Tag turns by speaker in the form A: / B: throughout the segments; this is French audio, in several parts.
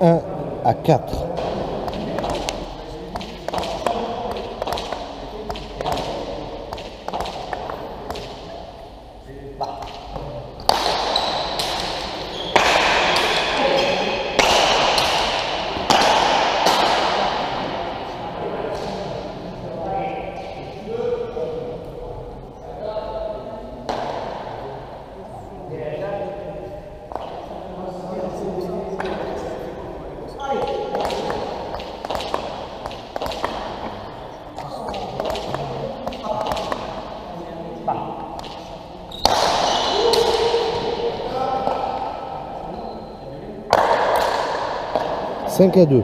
A: 1-4. Cinq à 2.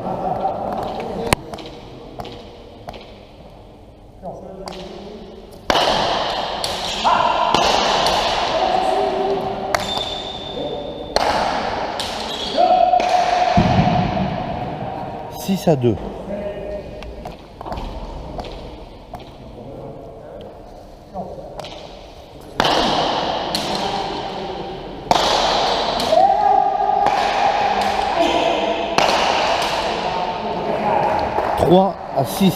A: Six à 2. Trois à 6.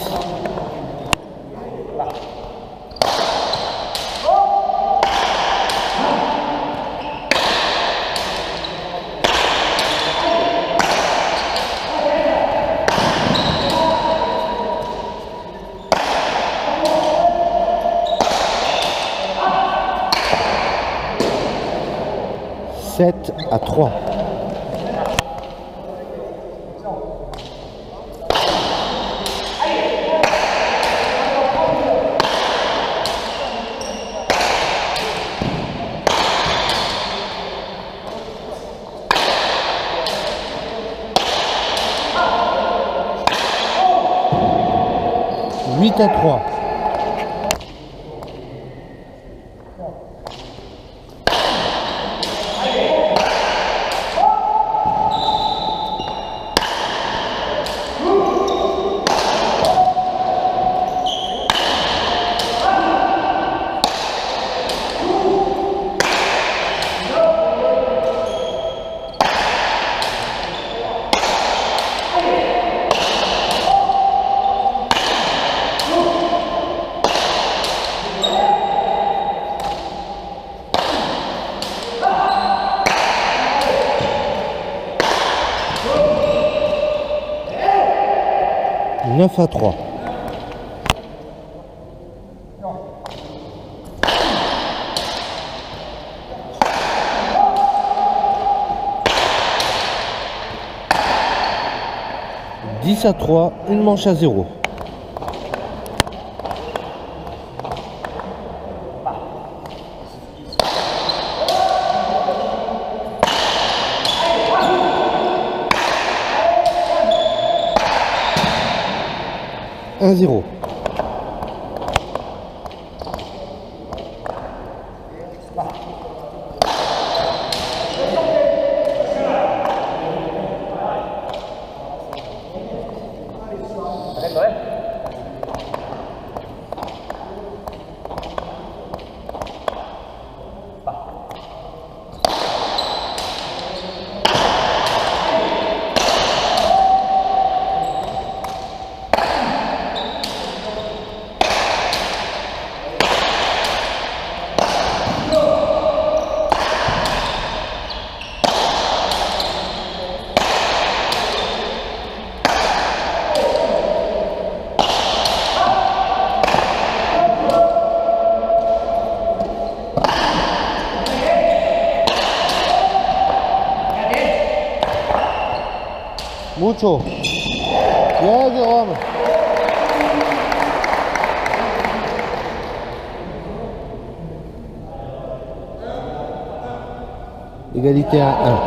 A: Sept à 3. Huit à 3. Neuf à 3. Dix à 3, une manche à 0. Un 0. Mucho. Bien, Jérôme. Égalité à 1.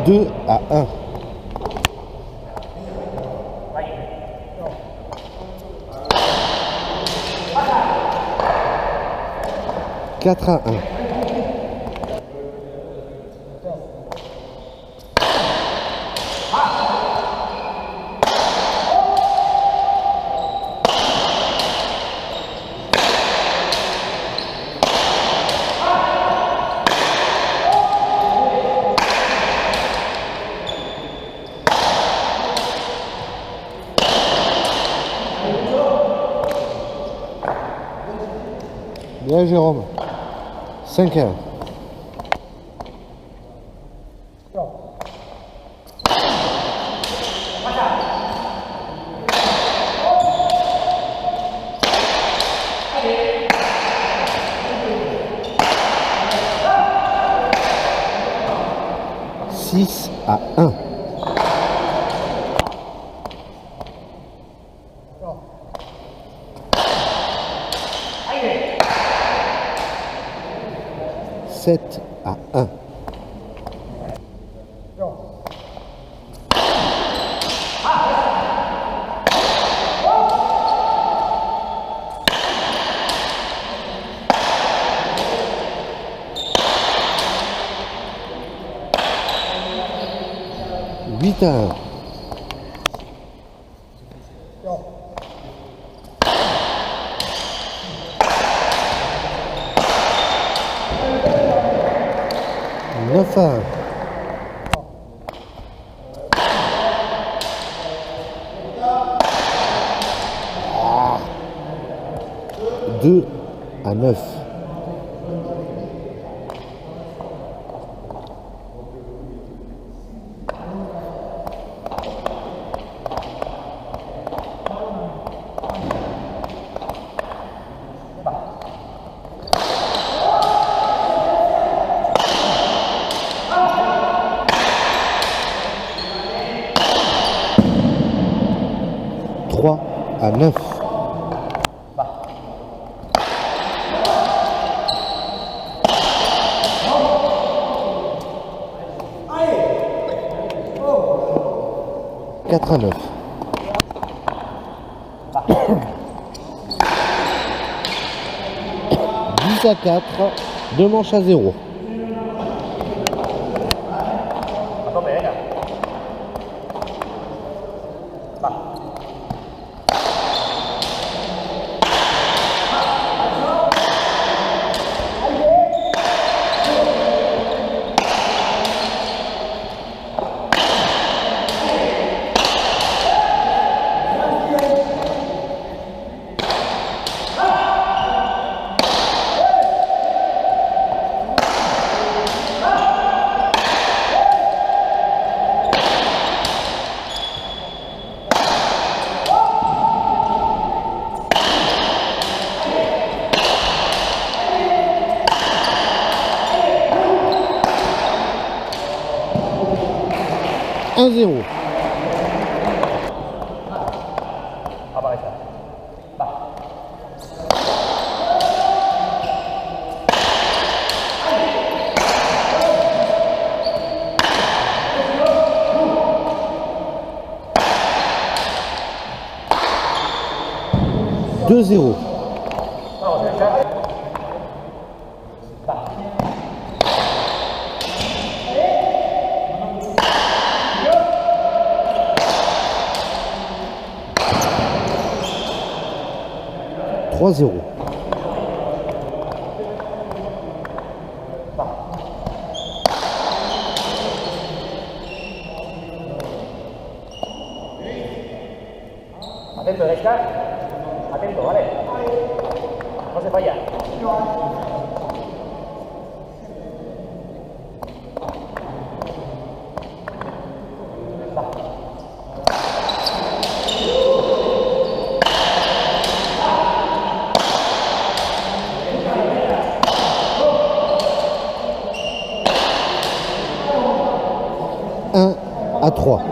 A: Deux à 1. 4 à 1. Bien Jérôme. 5-1. Six à 1. Sept à 1. Huit à 1. Neuf à 1. 2 à 9. Trois à 9. Quatre à 9. 10 à 4. 2 manches à 0. Un 0. Deux 0. Trois 0.
B: Atento, Deska. Atento, ¿vale? No se falla.
A: Un à 3.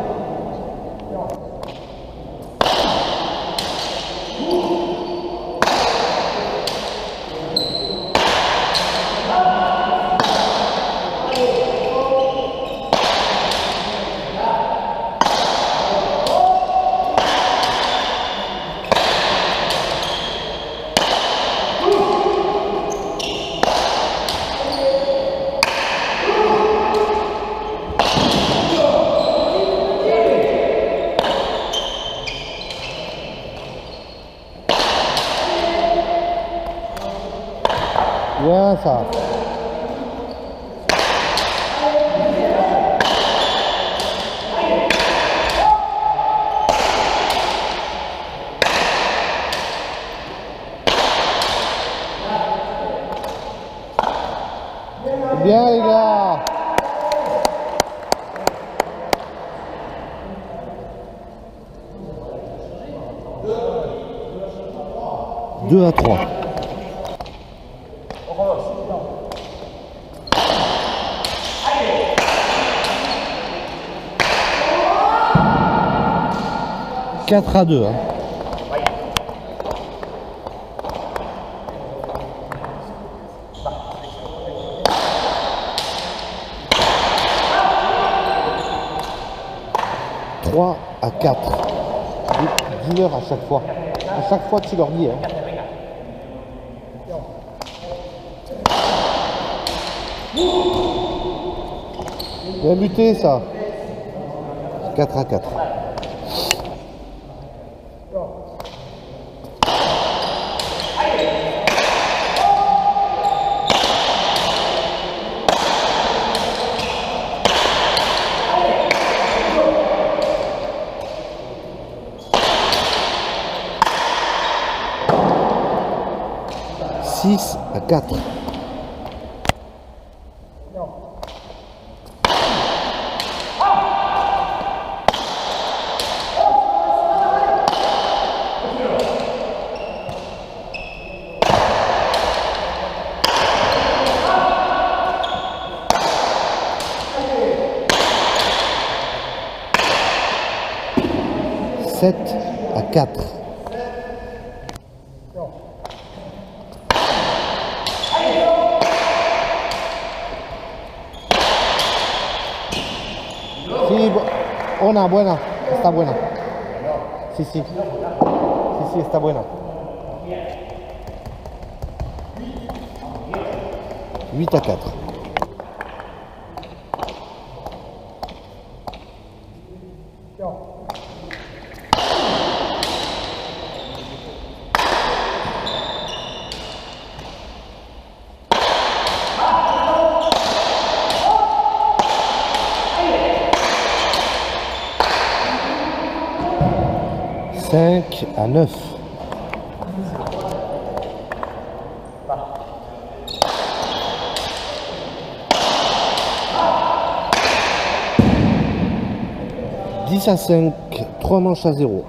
A: Bien ça. 2 à 3.
B: On recommence.
A: 4 à 2. Hein.
B: Vai.
A: 3 à 4. Dis-leur à chaque fois. À chaque fois tu leur dis. Hein. Bien buté ça. 4 à 4. Six à 4. Sept à 4. Sí, buena, está buena. Sí, sí. Sí, sí, está buena. 8 à 4. Cinq à 9. Dix à 5, 3 manches à 0.